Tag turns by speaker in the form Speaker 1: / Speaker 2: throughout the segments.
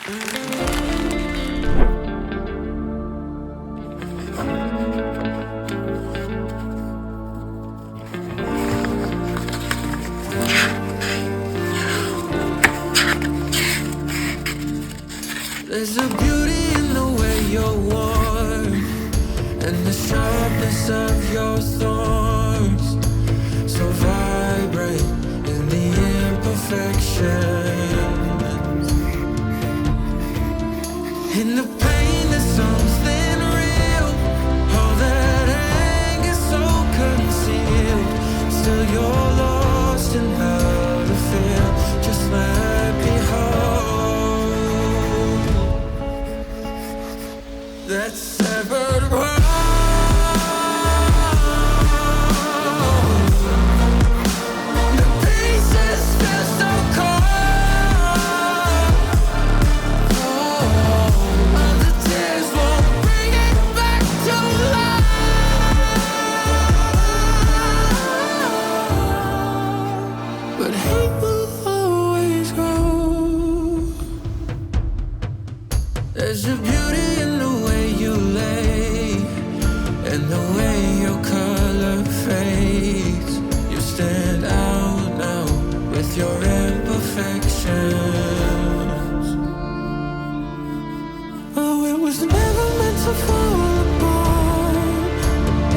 Speaker 1: There's a beauty in the way you're warm, and the sharpness of your thorns, so vibrant in the imperfections. In the pain there's something real, all that anger so concealed. Still you're lost in how to feel, just let me hold that severed heart. The pieces feel so cold. All the tears won't bring it back to life. But hate will always grow. There's a beauty in the way you lay, and the way your color fades. You stand out now with your imperfections. Oh, it was never meant to fall apart.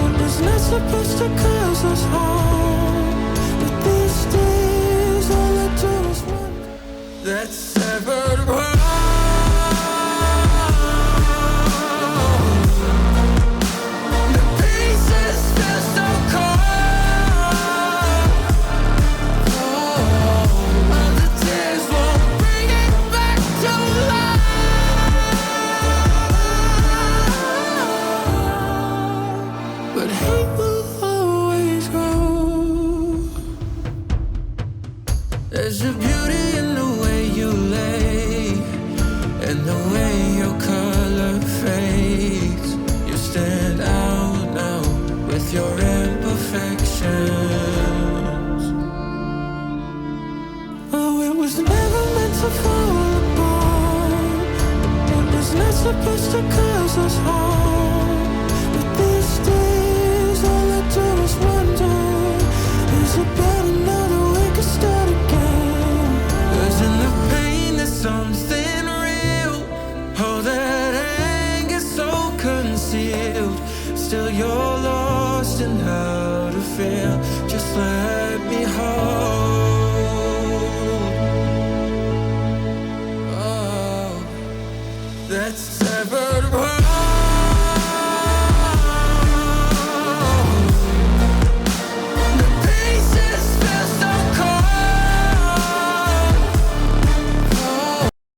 Speaker 1: It was not supposed to cause us harm. But these days all I do is wonder that severed heart. But hate will always grow. There's a beauty in the way you lay, and the way your color fades. You stand out now with your imperfections. Oh, it was never meant to fall apart. It was not supposed to cause us harm. But these days all I do is wonder, is it better now that we can start again? 'Cause in the pain there's something real, all that anger so concealed. Still you're lost in how to feel, just let me hold. Oh, that's